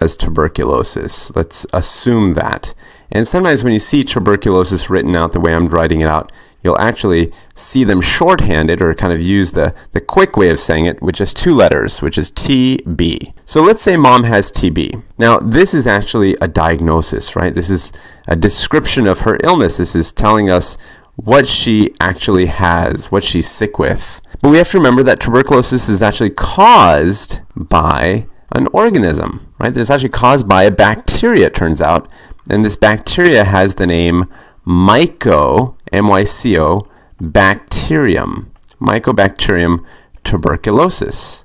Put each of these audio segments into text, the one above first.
as tuberculosis. Let's assume that. And sometimes when you see tuberculosis written out the way I'm writing it out, you'll actually see them shorthanded or kind of use the quick way of saying it, which is 2 letters, which is TB. So let's say mom has TB. Now, this is actually a diagnosis, right? This is a description of her illness. This is telling us what she actually has, what she's sick with. But we have to remember that tuberculosis is actually caused by an organism, right? It's actually caused by a bacteria, it turns out. And this bacteria has the name Myco, M-Y-C-O, bacterium, Mycobacterium tuberculosis.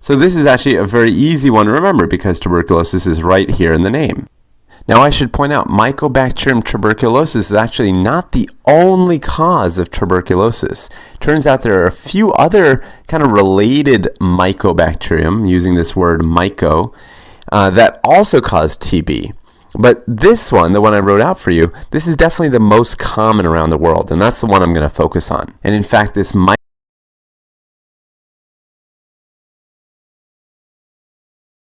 So this is actually a very easy one to remember because tuberculosis is right here in the name. Now I should point out, Mycobacterium tuberculosis is actually not the only cause of tuberculosis. Turns out there are a few other kind of related Mycobacterium, using this word myco, that also cause TB. But this one, the one I wrote out for you, this is definitely the most common around the world, and that's the one I'm going to focus on. And in fact, this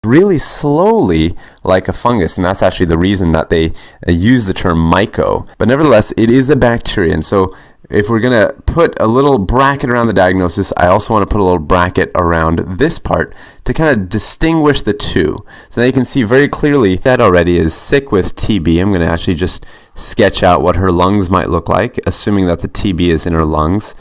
really slowly like a fungus, and that's actually the reason that they use the term myco. But nevertheless, it is a bacteria, and so if we're going to put a little bracket around the diagnosis, I also want to put a little bracket around this part to kind of distinguish the two. So now you can see very clearly that already is sick with TB. I'm going to actually just sketch out what her lungs might look like, assuming that the TB is in her lungs.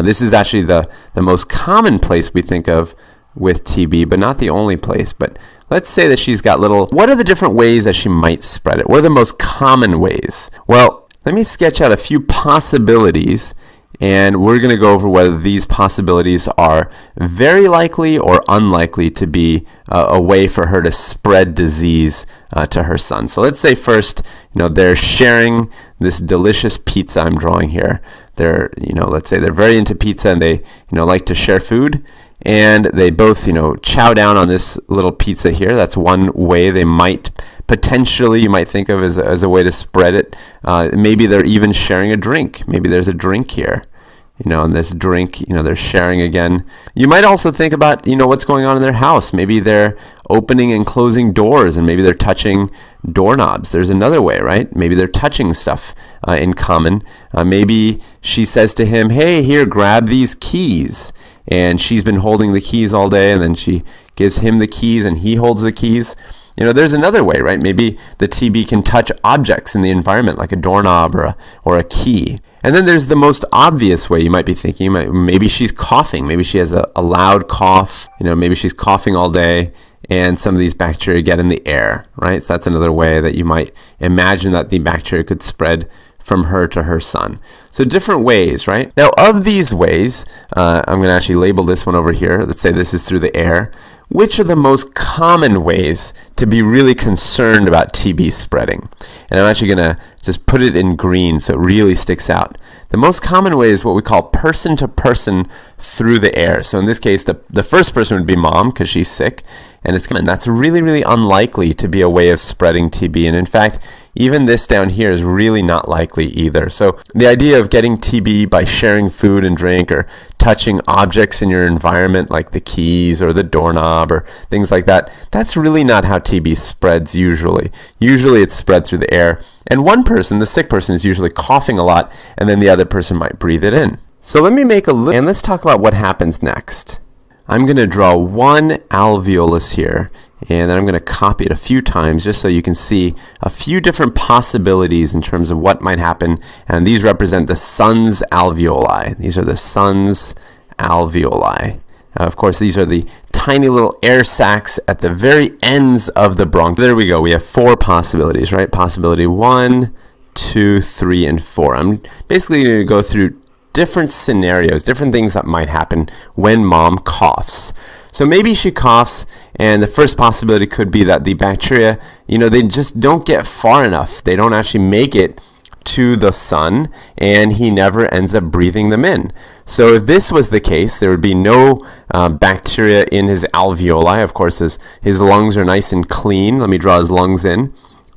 This is actually the most common place we think of with TB, but not the only place. But let's say that she's got what are the different ways that she might spread it? What are the most common ways? Well, let me sketch out a few possibilities, and we're going to go over whether these possibilities are very likely or unlikely to be a way for her to spread disease to her son. So let's say first, they're sharing this delicious pizza I'm drawing here. Let's say they're very into pizza and they, like to share food. And they both, chow down on this little pizza here. That's one way they might potentially, you might think of as a way to spread it. Maybe they're even sharing a drink. Maybe there's a drink here. And this drink, they're sharing again. You might also think about, what's going on in their house. Maybe they're opening and closing doors, and maybe they're touching doorknobs. There's another way, right? Maybe they're touching stuff in common. Maybe she says to him, hey, here, grab these keys. And she's been holding the keys all day, and then she gives him the keys, and he holds the keys. There's another way, right? Maybe the TB can touch objects in the environment, like a doorknob or a key. And then there's the most obvious way you might be thinking. Maybe she's coughing. Maybe she has a loud cough. Maybe she's coughing all day, and some of these bacteria get in the air, right? So that's another way that you might imagine that the bacteria could spread from her to her son. So different ways, right? Now, of these ways, I'm going to actually label this one over here. Let's say this is through the air. Which are the most common ways to be really concerned about TB spreading? And I'm actually going to just put it in green so it really sticks out. The most common way is what we call person-to-person through the air. So in this case, the first person would be mom because she's sick, and that's really, really unlikely to be a way of spreading TB. And in fact, even this down here is really not likely either. So the idea of getting TB by sharing food and drink or touching objects in your environment like the keys or the doorknob or things like that, that's really not how TB spreads usually. Usually it's spread through the air. And one person, the sick person, is usually coughing a lot, and then the other person might breathe it in. So let me make and let's talk about what happens next. I'm going to draw one alveolus here, and then I'm going to copy it a few times just so you can see a few different possibilities in terms of what might happen. And these represent the son's alveoli. These are the son's alveoli. Of course, these are the tiny little air sacs at the very ends of the bronchi. There we go. We have 4 possibilities, right? Possibility 1, 2, 3, and 4. I'm basically going to go through different scenarios, different things that might happen when mom coughs. So maybe she coughs, and the first possibility could be that the bacteria, they just don't get far enough. They don't actually make it to the son, and he never ends up breathing them in. So if this was the case, there would be no bacteria in his alveoli. Of course, his lungs are nice and clean. Let me draw his lungs in.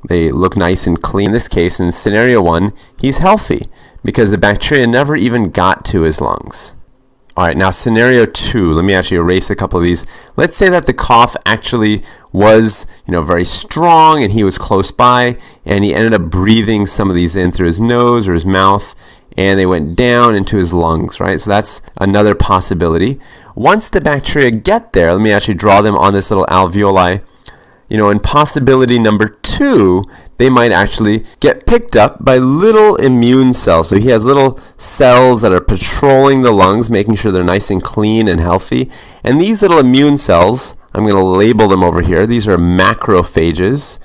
They look nice and clean. In this case, in scenario 1, he's healthy because the bacteria never even got to his lungs. All right, now scenario 2, let me actually erase a couple of these. Let's say that the cough actually was, very strong and he was close by and he ended up breathing some of these in through his nose or his mouth and they went down into his lungs, right? So that's another possibility. Once the bacteria get there, let me actually draw them on this little alveoli. In possibility number 2, they might actually get picked up by little immune cells. So he has little cells that are patrolling the lungs, making sure they're nice and clean and healthy. And these little immune cells, I'm going to label them over here. These are macrophages.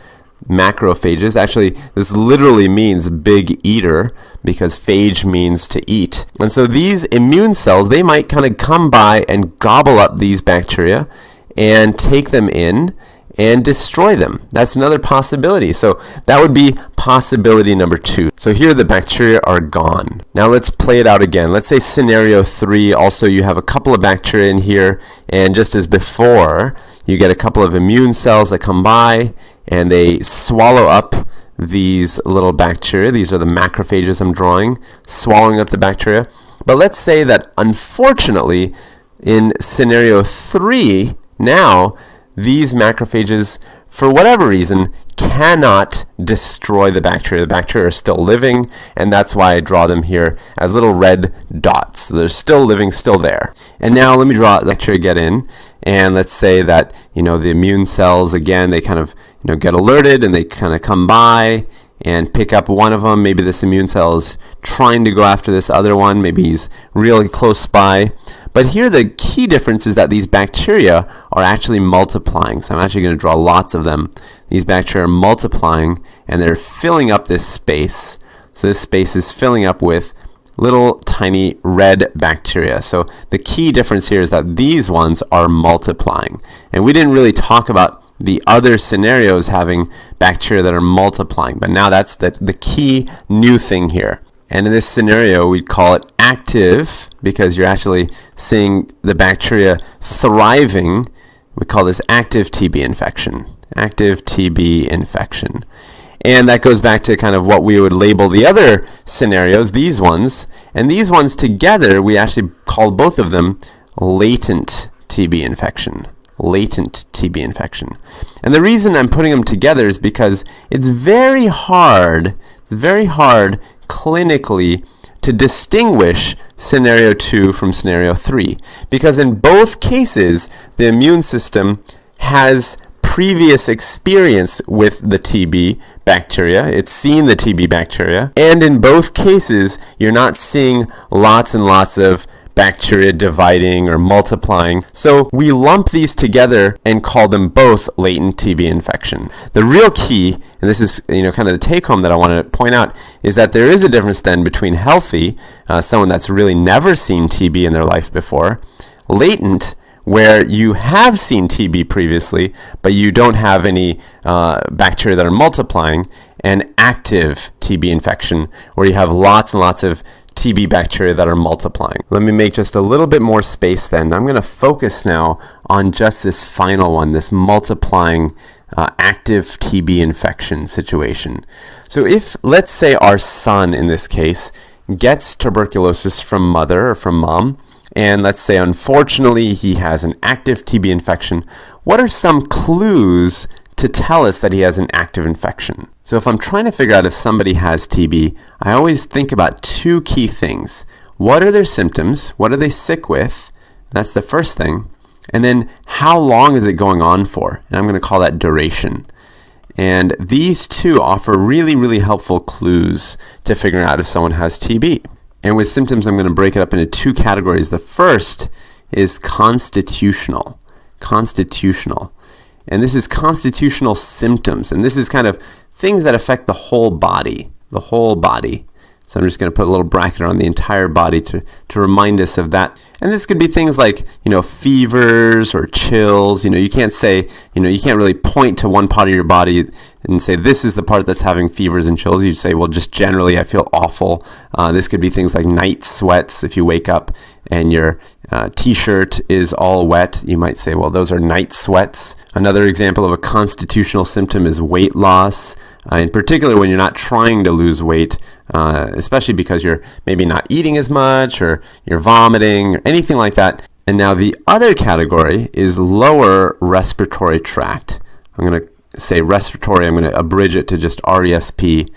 Macrophages. Actually, this literally means big eater because phage means to eat. And so these immune cells, they might kind of come by and gobble up these bacteria and take them in and destroy them. That's another possibility. So that would be possibility number 2. So here the bacteria are gone. Now let's play it out again. Let's say scenario 3, also you have a couple of bacteria in here, and just as before, you get a couple of immune cells that come by and they swallow up these little bacteria. These are the macrophages I'm drawing, swallowing up the bacteria. But let's say that unfortunately in scenario 3, now these macrophages, for whatever reason, cannot destroy the bacteria. The bacteria are still living, and that's why I draw them here as little red dots. They're still living, still there. And now let me draw the bacteria get in, and let's say that, the immune cells, again, they kind of, get alerted, and they kind of come by and pick up one of them. Maybe this immune cell is trying to go after this other one. Maybe he's really close by. But here the key difference is that these bacteria are actually multiplying. So I'm actually going to draw lots of them. These bacteria are multiplying and they're filling up this space. So this space is filling up with little tiny red bacteria. So the key difference here is that these ones are multiplying. And we didn't really talk about the other scenarios having bacteria that are multiplying, but now that's the key new thing here. And in this scenario, we'd call it active because you're actually seeing the bacteria thriving. We call this active TB infection. Active TB infection. And that goes back to kind of what we would label the other scenarios, these ones. And these ones together, we actually call both of them latent TB infection. Latent TB infection. And the reason I'm putting them together is because it's very hard clinically to distinguish scenario 2 from scenario 3, because in both cases the immune system has previous experience with the TB bacteria. It's seen the TB bacteria, and in both cases you're not seeing lots and lots of bacteria dividing or multiplying. So we lump these together and call them both latent TB infection. The real key, and this is kind of the take home that I want to point out, is that there is a difference then between healthy, someone that's really never seen TB in their life before, latent, where you have seen TB previously, but you don't have any bacteria that are multiplying, and active TB infection, where you have lots and lots of TB bacteria that are multiplying. Let me make just a little bit more space then. I'm going to focus now on just this final one, this multiplying active TB infection situation. So if, let's say, our son in this case gets tuberculosis from mother or from mom, and let's say unfortunately he has an active TB infection, what are some clues to tell us that he has an active infection? So if I'm trying to figure out if somebody has TB, I always think about 2 key things. What are their symptoms? What are they sick with? That's the first thing. And then how long is it going on for? And I'm going to call that duration. And these 2 offer really, really helpful clues to figuring out if someone has TB. And with symptoms, I'm going to break it up into 2 categories. The first is constitutional. Constitutional. And this is constitutional symptoms. And this is kind of things that affect the whole body. The whole body. So I'm just going to put a little bracket on the entire body to remind us of that. And this could be things like, fevers or chills. You can't say, you can't really point to one part of your body and say, this is the part that's having fevers and chills. You'd say, well, just generally, I feel awful. This could be things like night sweats if you wake up and your t-shirt is all wet, you might say, well, those are night sweats. Another example of a constitutional symptom is weight loss, in particular when you're not trying to lose weight, especially because you're maybe not eating as much or you're vomiting or anything like that. And now the other category is lower respiratory tract. I'm going to say respiratory, I'm going to abridge it to just RESP.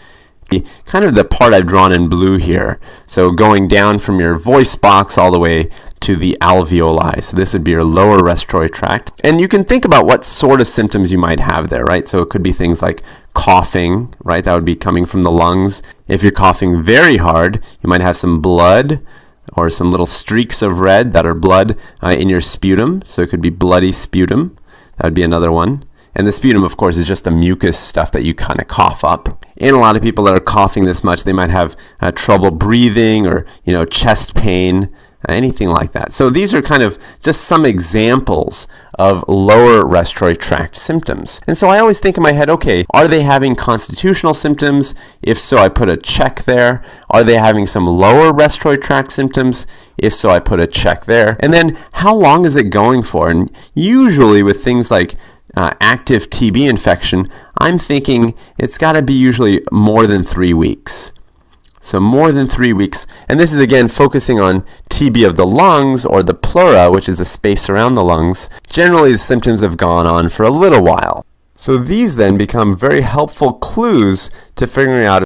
Kind of the part I've drawn in blue here. So going down from your voice box all the way to the alveoli. So this would be your lower respiratory tract. And you can think about what sort of symptoms you might have there, right? So it could be things like coughing, right? That would be coming from the lungs. If you're coughing very hard, you might have some blood or some little streaks of red that are blood in your sputum. So it could be bloody sputum. That would be another one. And the sputum, of course, is just the mucus stuff that you kind of cough up. And a lot of people that are coughing this much, they might have trouble breathing or, chest pain, anything like that. So these are kind of just some examples of lower respiratory tract symptoms. And so I always think in my head, okay, are they having constitutional symptoms? If so, I put a check there. Are they having some lower respiratory tract symptoms? If so, I put a check there. And then how long is it going for? And usually with things like active TB infection, I'm thinking it's got to be usually more than 3 weeks. So more than 3 weeks. And this is again focusing on TB of the lungs or the pleura, which is the space around the lungs. Generally, the symptoms have gone on for a little while. So these then become very helpful clues to figuring out